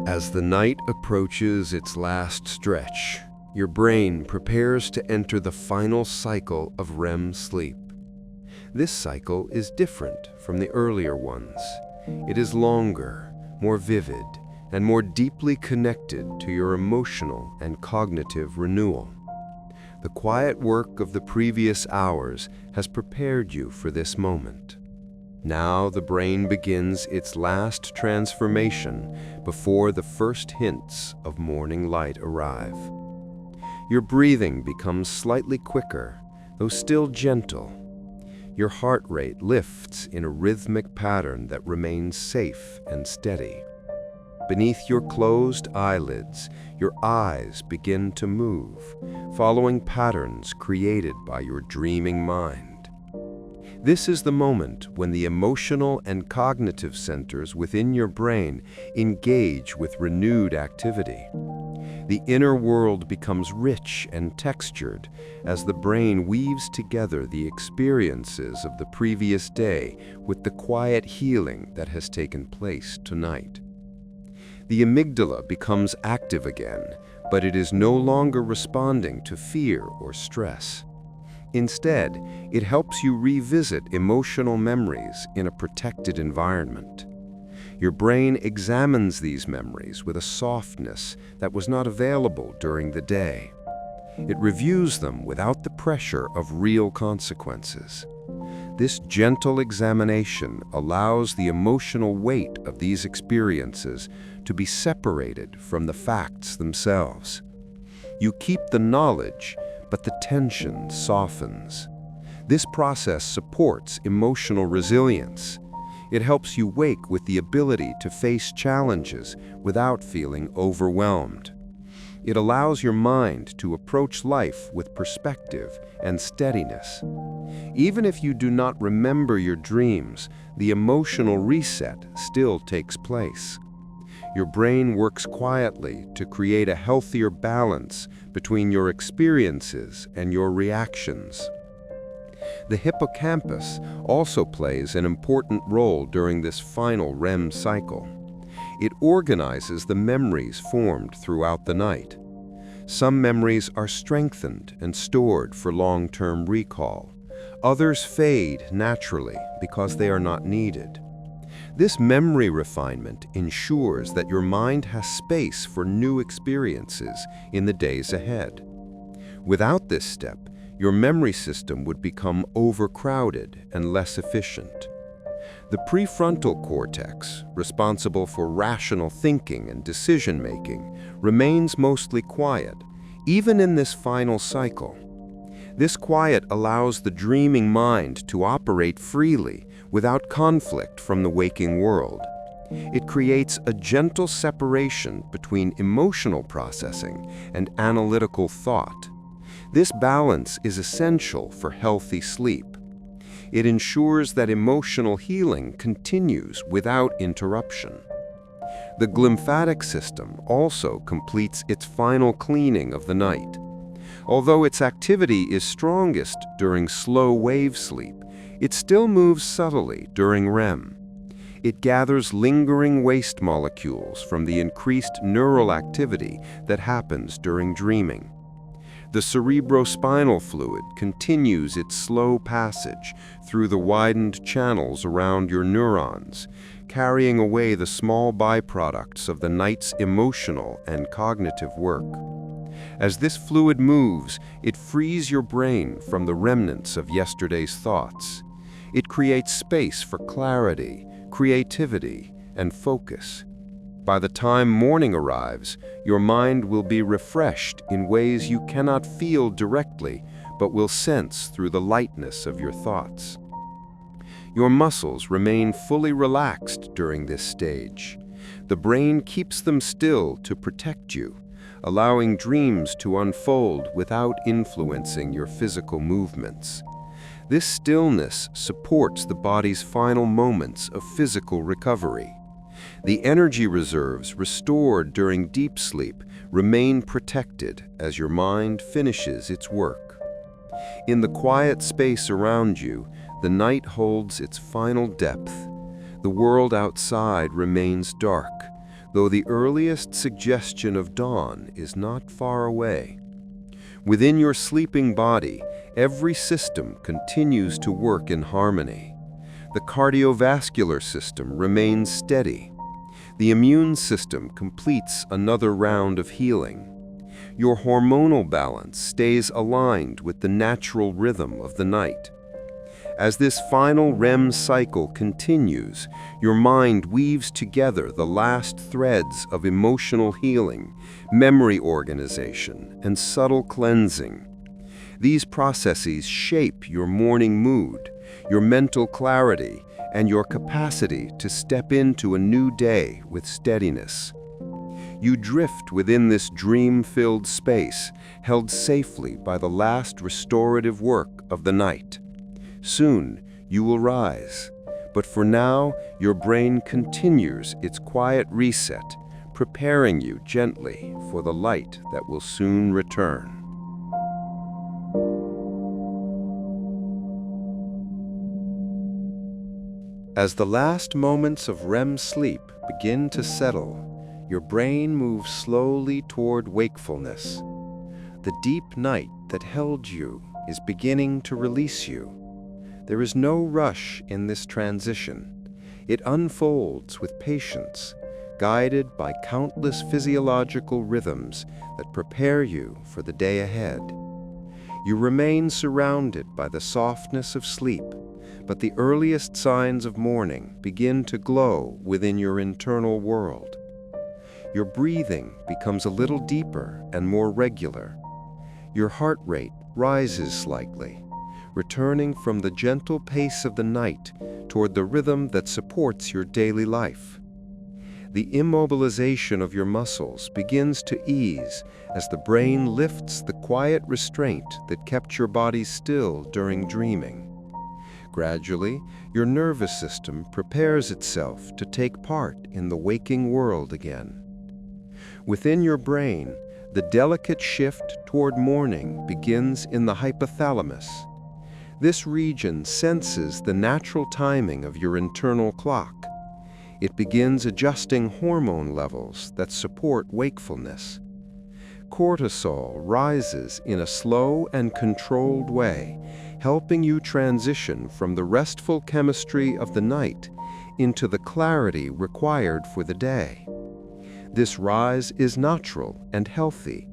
As the night approaches its last stretch, your brain prepares to enter the final cycle of REM sleep. This cycle is different from the earlier ones. It is longer, more vivid, and more deeply connected to your emotional and cognitive renewal. The quiet work of the previous hours has prepared you for this moment. Now the brain begins its last transformation before the first hints of morning light arrive. Your breathing becomes slightly quicker, though still gentle. Your heart rate lifts in a rhythmic pattern that remains safe and steady. Beneath your closed eyelids, your eyes begin to move, following patterns created by your dreaming mind. This is the moment when the emotional and cognitive centers within your brain engage with renewed activity. The inner world becomes rich and textured as the brain weaves together the experiences of the previous day with the quiet healing that has taken place tonight. The amygdala becomes active again, but it is no longer responding to fear or stress. Instead, it helps you revisit emotional memories in a protected environment. Your brain examines these memories with a softness that was not available during the day. It reviews them without the pressure of real consequences. This gentle examination allows the emotional weight of these experiences to be separated from the facts themselves. You keep the knowledge, but the tension softens. This process supports emotional resilience. It helps you wake with the ability to face challenges without feeling overwhelmed. It allows your mind to approach life with perspective and steadiness. Even if you do not remember your dreams, the emotional reset still takes place. Your brain works quietly to create a healthier balance between your experiences and your reactions. The hippocampus also plays an important role during this final REM cycle. It organizes the memories formed throughout the night. Some memories are strengthened and stored for long-term recall. Others fade naturally because they are not needed. This memory refinement ensures that your mind has space for new experiences in the days ahead. Without this step, your memory system would become overcrowded and less efficient. The prefrontal cortex, responsible for rational thinking and decision-making, remains mostly quiet, even in this final cycle. This quiet allows the dreaming mind to operate freely without conflict from the waking world. It creates a gentle separation between emotional processing and analytical thought. This balance is essential for healthy sleep. It ensures that emotional healing continues without interruption. The glymphatic system also completes its final cleaning of the night. Although its activity is strongest during slow wave sleep, it still moves subtly during REM. It gathers lingering waste molecules from the increased neural activity that happens during dreaming. The cerebrospinal fluid continues its slow passage through the widened channels around your neurons, carrying away the small byproducts of the night's emotional and cognitive work. As this fluid moves, it frees your brain from the remnants of yesterday's thoughts. It creates space for clarity, creativity, and focus. By the time morning arrives, your mind will be refreshed in ways you cannot feel directly, but will sense through the lightness of your thoughts. Your muscles remain fully relaxed during this stage. The brain keeps them still to protect you, allowing dreams to unfold without influencing your physical movements. This stillness supports the body's final moments of physical recovery. The energy reserves restored during deep sleep remain protected as your mind finishes its work. In the quiet space around you, the night holds its final depth. The world outside remains dark, though the earliest suggestion of dawn is not far away. Within your sleeping body, every system continues to work in harmony. The cardiovascular system remains steady. The immune system completes another round of healing. Your hormonal balance stays aligned with the natural rhythm of the night. As this final REM cycle continues, your mind weaves together the last threads of emotional healing, memory organization, and subtle cleansing. These processes shape your morning mood, your mental clarity, and your capacity to step into a new day with steadiness. You drift within this dream-filled space, held safely by the last restorative work of the night. Soon, you will rise, but for now, your brain continues its quiet reset, preparing you gently for the light that will soon return. As the last moments of REM sleep begin to settle, your brain moves slowly toward wakefulness. The deep night that held you is beginning to release you. There is no rush in this transition. It unfolds with patience, guided by countless physiological rhythms that prepare you for the day ahead. You remain surrounded by the softness of sleep, but the earliest signs of morning begin to glow within your internal world. Your breathing becomes a little deeper and more regular. Your heart rate rises slightly, returning from the gentle pace of the night toward the rhythm that supports your daily life. The immobilization of your muscles begins to ease as the brain lifts the quiet restraint that kept your body still during dreaming. Gradually, your nervous system prepares itself to take part in the waking world again. Within your brain, the delicate shift toward morning begins in the hypothalamus. This region senses the natural timing of your internal clock. It begins adjusting hormone levels that support wakefulness. Cortisol rises in a slow and controlled way, helping you transition from the restful chemistry of the night into the clarity required for the day. This rise is natural and healthy.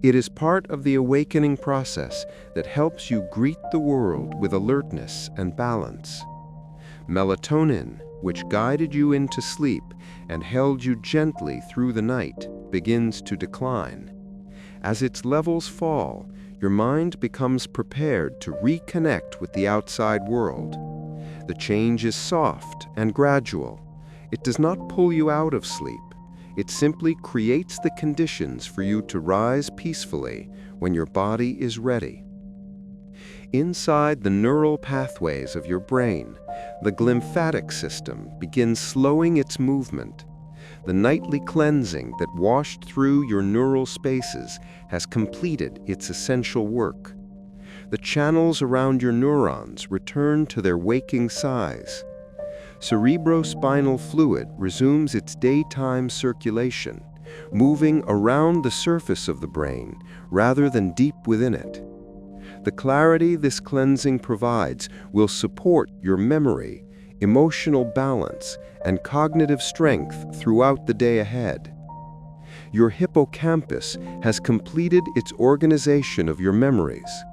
It is part of the awakening process that helps you greet the world with alertness and balance. Melatonin, which guided you into sleep and held you gently through the night, begins to decline. As its levels fall, your mind becomes prepared to reconnect with the outside world. The change is soft and gradual. It does not pull you out of sleep. It simply creates the conditions for you to rise peacefully when your body is ready. Inside the neural pathways of your brain, the glymphatic system begins slowing its movement. The nightly cleansing that washed through your neural spaces has completed its essential work. The channels around your neurons return to their waking size. Cerebrospinal fluid resumes its daytime circulation, moving around the surface of the brain rather than deep within it. The clarity this cleansing provides will support your memory, emotional balance, and cognitive strength throughout the day ahead. Your hippocampus has completed its organization of your memories.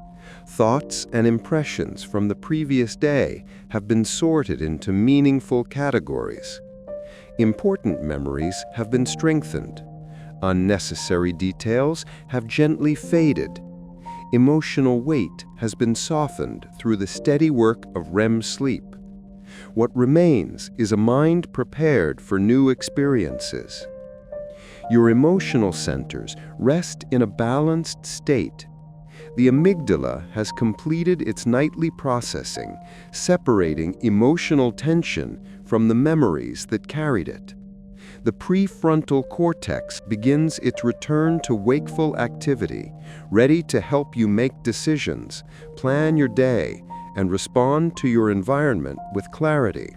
Thoughts and impressions from the previous day have been sorted into meaningful categories. Important memories have been strengthened. Unnecessary details have gently faded. Emotional weight has been softened through the steady work of REM sleep. What remains is a mind prepared for new experiences. Your emotional centers rest in a balanced state. The amygdala has completed its nightly processing, separating emotional tension from the memories that carried it. The prefrontal cortex begins its return to wakeful activity, ready to help you make decisions, plan your day, and respond to your environment with clarity.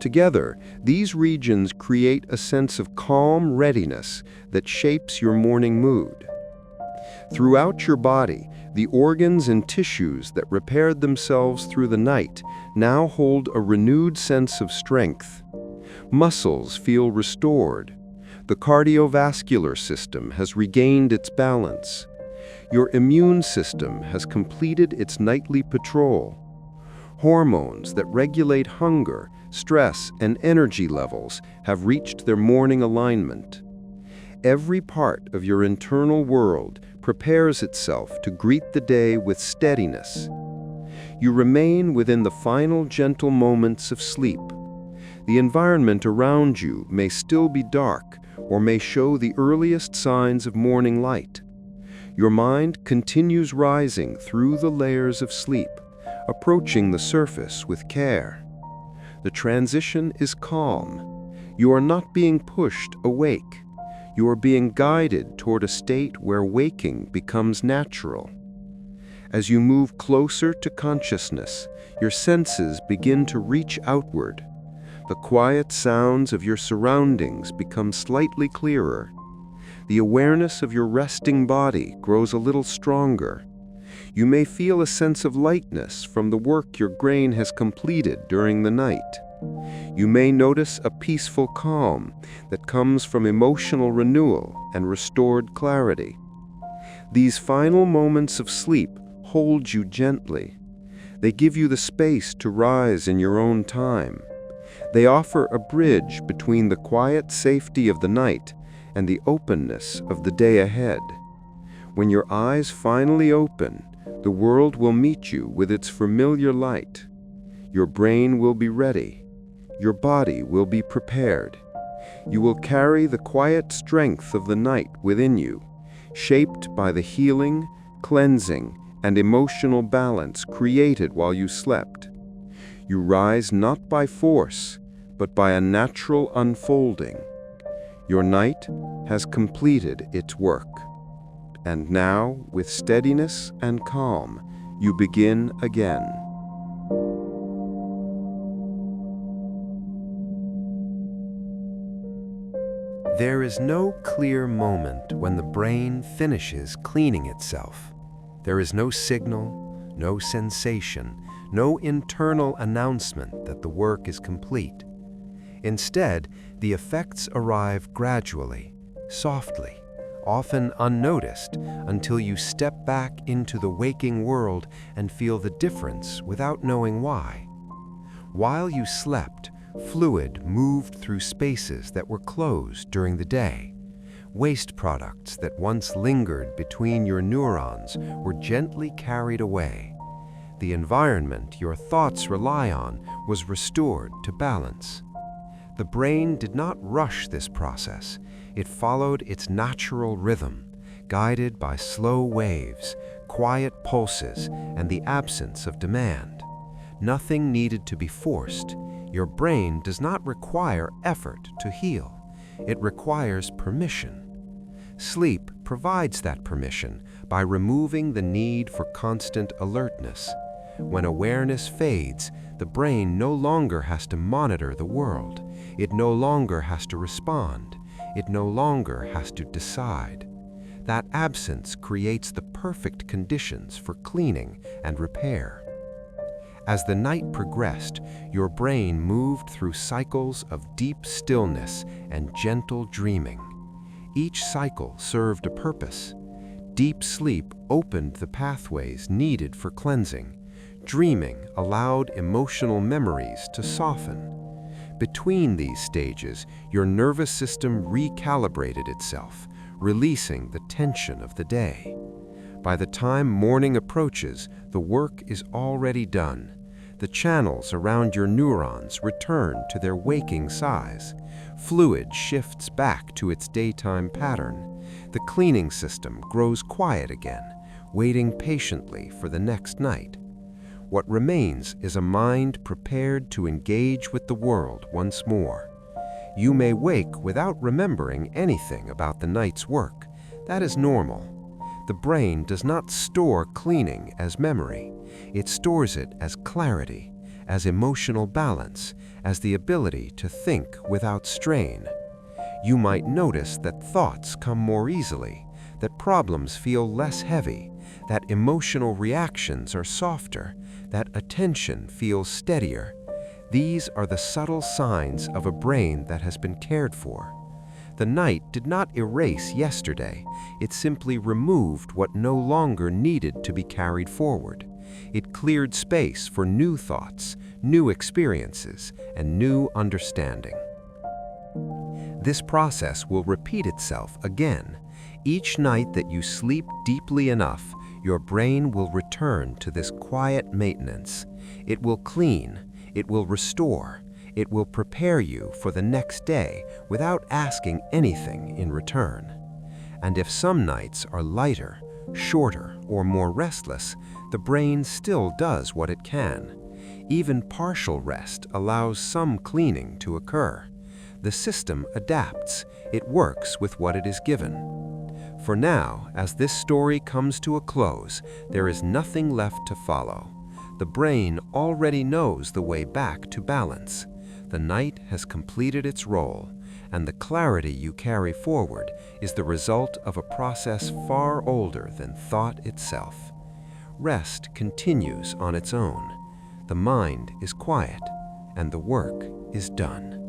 Together, these regions create a sense of calm readiness that shapes your morning mood. Throughout your body, the organs and tissues that repaired themselves through the night now hold a renewed sense of strength. Muscles feel restored. The cardiovascular system has regained its balance. Your immune system has completed its nightly patrol. Hormones that regulate hunger, stress, and energy levels have reached their morning alignment. Every part of your internal world prepares itself to greet the day with steadiness. You remain within the final gentle moments of sleep. The environment around you may still be dark or may show the earliest signs of morning light. Your mind continues rising through the layers of sleep, approaching the surface with care. The transition is calm. You are not being pushed awake. You are being guided toward a state where waking becomes natural. As you move closer to consciousness, your senses begin to reach outward. The quiet sounds of your surroundings become slightly clearer. The awareness of your resting body grows a little stronger. You may feel a sense of lightness from the work your brain has completed during the night. You may notice a peaceful calm that comes from emotional renewal and restored clarity. These final moments of sleep hold you gently. They give you the space to rise in your own time. They offer a bridge between the quiet safety of the night and the openness of the day ahead. When your eyes finally open, the world will meet you with its familiar light. Your brain will be ready. Your body will be prepared. You will carry the quiet strength of the night within you, shaped by the healing, cleansing, and emotional balance created while you slept. You rise not by force, but by a natural unfolding. Your night has completed its work. And now, with steadiness and calm, you begin again. There is no clear moment when the brain finishes cleaning itself. There is no signal, no sensation, no internal announcement that the work is complete. Instead, the effects arrive gradually, softly, often unnoticed, until you step back into the waking world and feel the difference without knowing why. While you slept, fluid moved through spaces that were closed during the day. Waste products that once lingered between your neurons were gently carried away. The environment your thoughts rely on was restored to balance. The brain did not rush this process. It followed its natural rhythm, guided by slow waves, quiet pulses, and the absence of demand. Nothing needed to be forced. Your brain does not require effort to heal. It requires permission. Sleep provides that permission by removing the need for constant alertness. When awareness fades, the brain no longer has to monitor the world. It no longer has to respond. It no longer has to decide. That absence creates the perfect conditions for cleaning and repair. As the night progressed, your brain moved through cycles of deep stillness and gentle dreaming. Each cycle served a purpose. Deep sleep opened the pathways needed for cleansing. Dreaming allowed emotional memories to soften. Between these stages, your nervous system recalibrated itself, releasing the tension of the day. By the time morning approaches, the work is already done. the channels around your neurons return to their waking size. Fluid shifts back to its daytime pattern. The cleaning system grows quiet again, waiting patiently for the next night. What remains is a mind prepared to engage with the world once more. You may wake without remembering anything about the night's work. That is normal. The brain does not store cleaning as memory. It stores it as clarity, as emotional balance, as the ability to think without strain. You might notice that thoughts come more easily, that problems feel less heavy, that emotional reactions are softer, that attention feels steadier. These are the subtle signs of a brain that has been cared for. The night did not erase yesterday. It simply removed what no longer needed to be carried forward. It cleared space for new thoughts, new experiences, and new understanding. This process will repeat itself again. Each night that you sleep deeply enough, your brain will return to this quiet maintenance. It will clean, it will restore, it will prepare you for the next day without asking anything in return. And if some nights are lighter, shorter, or more restless, the brain still does what it can. Even partial rest allows some cleaning to occur. The system adapts. It works with what it is given. For now, as this story comes to a close, there is nothing left to follow. The brain already knows the way back to balance. The night has completed its role, and the clarity you carry forward is the result of a process far older than thought itself. Rest continues on its own. The mind is quiet, and the work is done.